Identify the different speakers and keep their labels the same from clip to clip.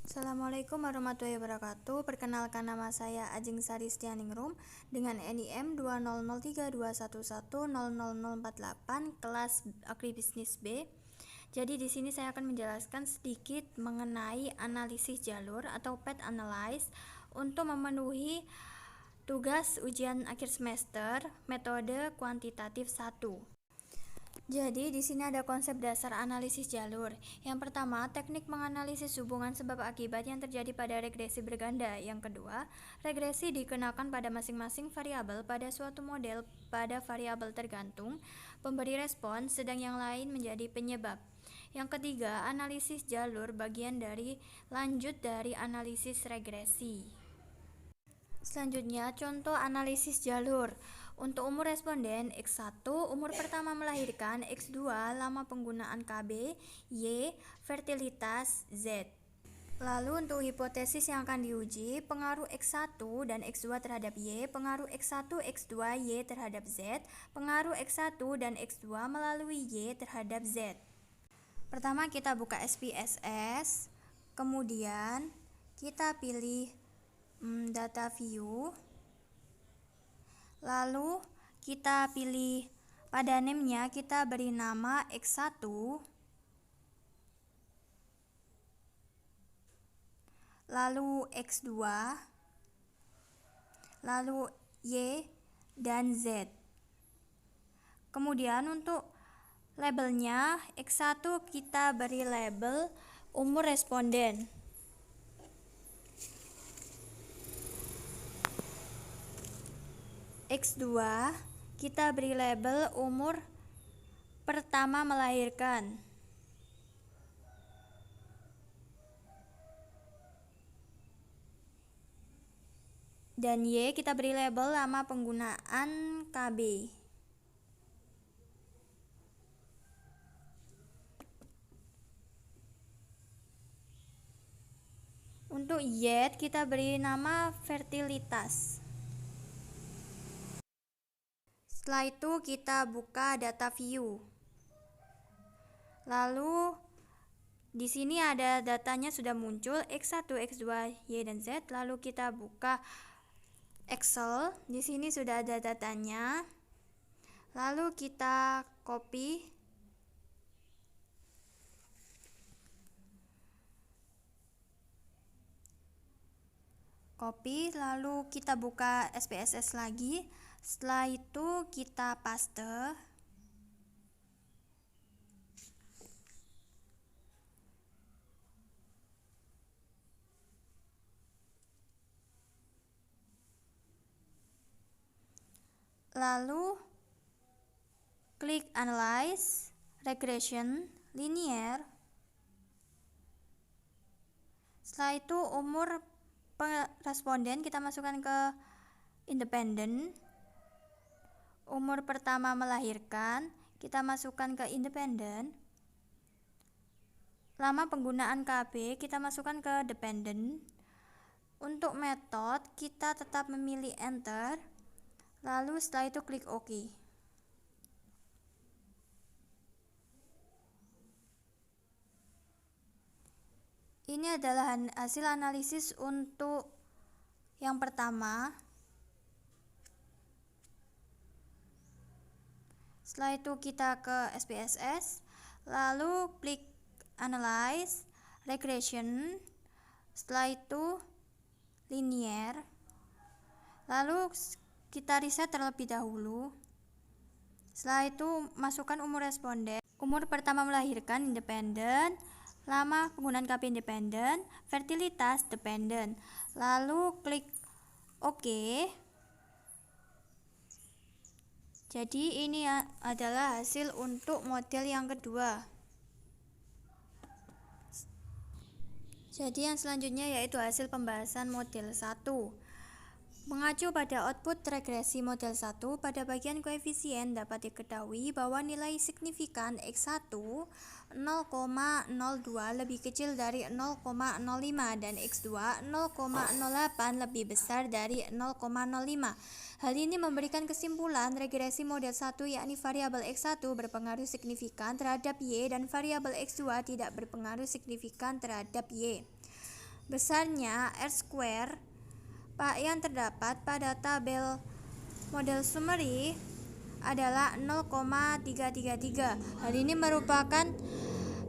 Speaker 1: Assalamualaikum warahmatullahi wabarakatuh. Perkenalkan, nama saya Ajeng Sari Stianingrum dengan NIM 20321100048 kelas Agribisnis B. Jadi di sini saya akan menjelaskan sedikit mengenai analisis jalur atau path analyze untuk memenuhi tugas ujian akhir semester metode kuantitatif 1. Jadi di sini ada konsep dasar analisis jalur. Yang pertama, teknik menganalisis hubungan sebab akibat yang terjadi pada regresi berganda. Yang kedua, regresi dikenakan pada masing-masing variabel pada suatu model pada variabel tergantung pemberi respon, sedang yang lain menjadi penyebab. Yang ketiga, analisis jalur bagian dari lanjut dari analisis regresi. Selanjutnya, contoh analisis jalur. Untuk umur responden X1, umur pertama melahirkan, X2, lama penggunaan KB, Y, fertilitas, Z. Lalu untuk hipotesis yang akan diuji, pengaruh X1 dan X2 terhadap Y, pengaruh X1, X2, Y terhadap Z, pengaruh X1 dan X2 melalui Y terhadap Z. Pertama kita buka SPSS, kemudian kita pilih data view. Lalu kita pilih pada name-nya, kita beri nama X1, lalu X2, lalu Y dan Z. Kemudian untuk labelnya X1 kita beri label umur responden. X2 kita beri label umur pertama melahirkan. Dan Y kita beri label lama penggunaan KB. Untuk Y kita beri nama fertilitas. Setelah itu kita buka data view. Lalu di sini ada datanya sudah muncul X1, X2, Y dan Z. Lalu kita buka Excel. Di sini sudah ada datanya. Lalu kita copy. Lalu kita buka SPSS lagi. Setelah itu kita paste. Lalu klik analyze, regression, linear. Setelah itu umur responden kita masukkan ke independen. Umur pertama melahirkan kita masukkan ke independen. Lama penggunaan KB kita masukkan ke dependen. Untuk metode kita tetap memilih enter. Lalu setelah itu klik OK. Ini adalah hasil analisis untuk yang pertama. Setelah itu kita ke SPSS, lalu klik analyze, regression, setelah itu linear, lalu kita riset terlebih dahulu. Setelah itu masukkan umur responden, umur pertama melahirkan independen, lama penggunaan KB independen, fertilitas dependen, lalu klik OK. Jadi ini adalah hasil untuk model yang kedua. Jadi yang selanjutnya yaitu hasil pembahasan model 1. Mengacu pada output regresi model 1, pada bagian koefisien dapat diketahui bahwa nilai signifikan X1 0,02 lebih kecil dari 0,05 dan X2 0,08 lebih besar dari 0,05. Hal ini memberikan kesimpulan regresi model 1 yakni variabel X1 berpengaruh signifikan terhadap Y dan variabel X2 tidak berpengaruh signifikan terhadap Y. besarnya R² yang terdapat pada tabel model summary adalah 0,333. Hal ini merupakan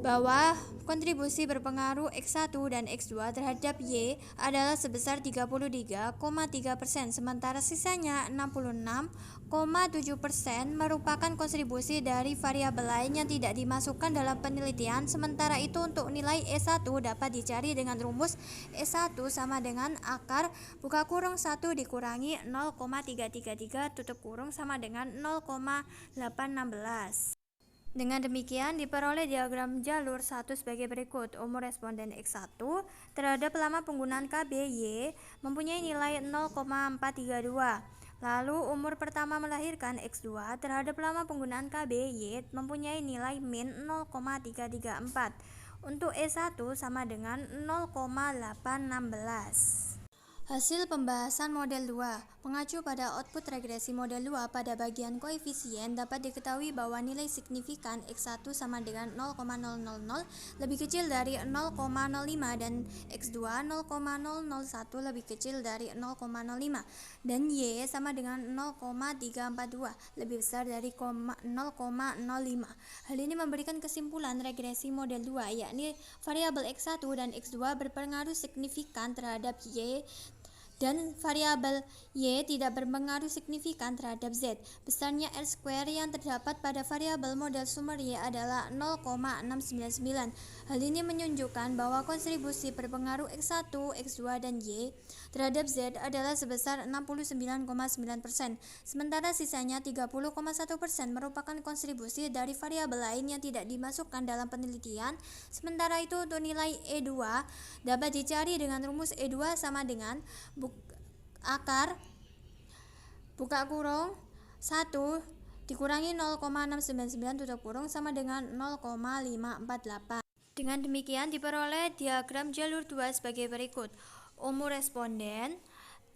Speaker 1: bahwa kontribusi berpengaruh X1 dan X2 terhadap Y adalah sebesar 33,3%, sementara sisanya 66,7% merupakan kontribusi dari variabel lain yang tidak dimasukkan dalam penelitian. Sementara itu untuk nilai E1 dapat dicari dengan rumus E1 sama dengan akar buka kurung 1 dikurangi 0,333 tutup kurung sama dengan 0,816. Dengan demikian diperoleh diagram jalur 1 sebagai berikut. Umur responden X1 terhadap lama penggunaan KB Y mempunyai nilai 0,432. Lalu umur pertama melahirkan X2 terhadap lama penggunaan KB Y mempunyai nilai min 0,334. Untuk E1 sama dengan 0,816. Hasil pembahasan model 2. Mengacu pada output regresi model 2 pada bagian koefisien dapat diketahui bahwa nilai signifikan X1 sama dengan 0,000 lebih kecil dari 0,05 dan X2 0,001 lebih kecil dari 0,05 dan Y sama dengan 0,342 lebih besar dari 0,05. Hal ini memberikan kesimpulan regresi model 2, yakni variabel X1 dan X2 berpengaruh signifikan terhadap Y dan variabel Y tidak berpengaruh signifikan terhadap Z. Besarnya R² yang terdapat pada variabel model summary adalah 0,699. Hal ini menunjukkan bahwa kontribusi berpengaruh X1, X2, dan Y terhadap Z adalah sebesar 69,9%, sementara sisanya 30,1% merupakan kontribusi dari variabel lain yang tidak dimasukkan dalam penelitian. Sementara itu untuk nilai E2 dapat dicari dengan rumus E2 sama dengan akar buka kurung 1 dikurangi 0,699 tutup kurung sama dengan 0,548. Dengan demikian diperoleh diagram jalur 2 sebagai berikut. Umur responden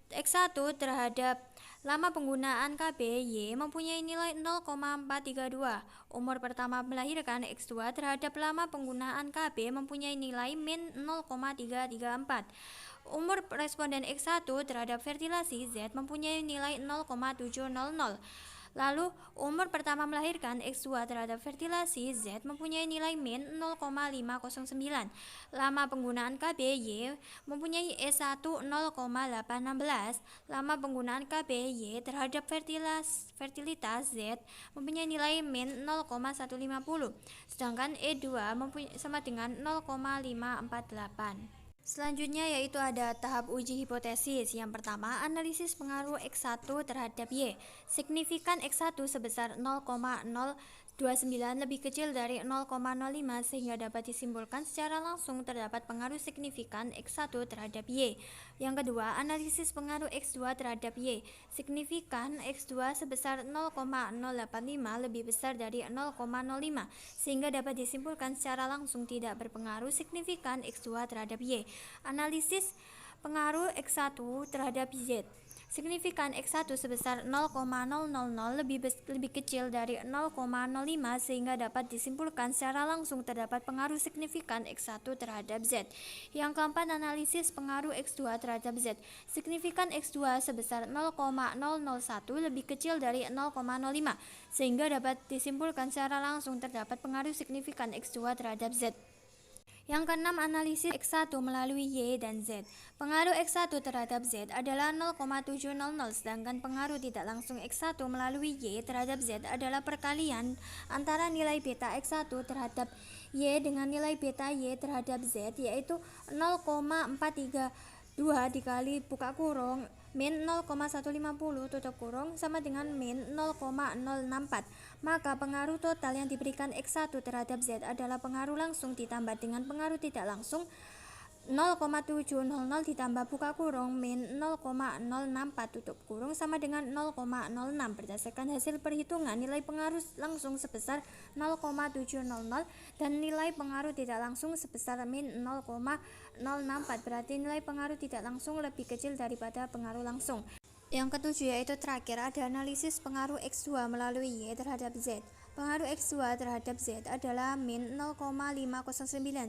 Speaker 1: X1 terhadap lama penggunaan KB Y mempunyai nilai 0,432. Umur pertama melahirkan X2 terhadap lama penggunaan KB mempunyai nilai min 0,334. Umur responden X1 terhadap fertilasi Z mempunyai nilai 0,700. Lalu, umur pertama melahirkan X2 terhadap fertilasi Z mempunyai nilai min 0,509. Lama penggunaan KB Y mempunyai E1 0,816. Lama penggunaan KB Y terhadap fertilitas Z mempunyai nilai min 0,150. Sedangkan E2 sama dengan 0,548. Selanjutnya yaitu ada tahap uji hipotesis. Yang pertama, analisis pengaruh X1 terhadap Y. Signifikan X1 sebesar 0,029 lebih kecil dari 0,05 sehingga dapat disimpulkan secara langsung terdapat pengaruh signifikan X1 terhadap Y. Yang kedua, analisis pengaruh X2 terhadap Y. Signifikan X2 sebesar 0,085 lebih besar dari 0,05 sehingga dapat disimpulkan secara langsung tidak berpengaruh signifikan X2 terhadap Y. Analisis pengaruh X1 terhadap Z. Signifikan X1 sebesar 0,000 lebih kecil dari 0,05 sehingga dapat disimpulkan secara langsung terdapat pengaruh signifikan X1 terhadap Z. Yang keempat, analisis pengaruh X2 terhadap Z. Signifikan X2 sebesar 0,001 lebih kecil dari 0,05 sehingga dapat disimpulkan secara langsung terdapat pengaruh signifikan X2 terhadap Z. Yang keenam, analisis X1 melalui Y dan Z. Pengaruh X1 terhadap Z adalah 0,700, sedangkan pengaruh tidak langsung X1 melalui Y terhadap Z adalah perkalian antara nilai beta X1 terhadap Y dengan nilai beta Y terhadap Z, yaitu 0,432 dikali buka kurung min 0,150 tutup kurung sama dengan min 0,064. Maka pengaruh total yang diberikan X1 terhadap Z adalah pengaruh langsung ditambah dengan pengaruh tidak langsung 0,700 ditambah buka kurung min 0,064 tutup kurung sama dengan 0,06. Berdasarkan hasil perhitungan, nilai pengaruh langsung sebesar 0,700 dan nilai pengaruh tidak langsung sebesar min 0,064. Berarti nilai pengaruh tidak langsung lebih kecil daripada pengaruh langsung. Yang ketujuh yaitu terakhir ada analisis pengaruh X2 melalui Y terhadap Z. Pengaruh X2 terhadap Z adalah min 0,509,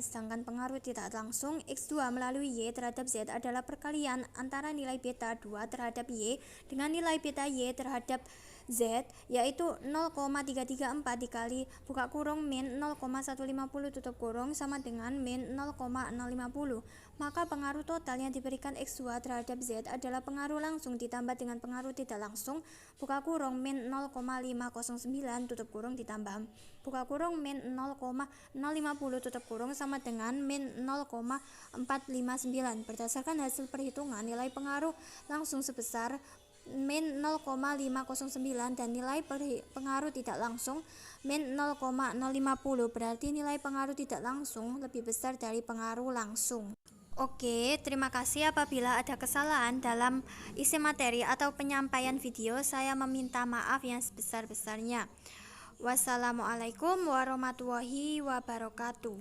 Speaker 1: sedangkan pengaruh tidak langsung X2 melalui Y terhadap Z adalah perkalian antara nilai beta 2 terhadap Y dengan nilai beta Y terhadap Z, yaitu 0,334 dikali buka kurung min 0,150 tutup kurung sama dengan min 0,650. Maka pengaruh total yang diberikan X2 terhadap Z adalah pengaruh langsung ditambah dengan pengaruh tidak langsung buka kurung min 0,509 tutup kurung ditambah buka kurung min 0,050 tutup kurung sama dengan min 0,459. Berdasarkan hasil perhitungan, nilai pengaruh langsung sebesar min 0,509 dan nilai pengaruh tidak langsung min 0,050. Berarti nilai pengaruh tidak langsung lebih besar dari pengaruh langsung. Oke, terima kasih. Apabila ada kesalahan dalam isi materi atau penyampaian video, saya meminta maaf yang sebesar-besarnya. Wassalamualaikum warahmatullahi wabarakatuh.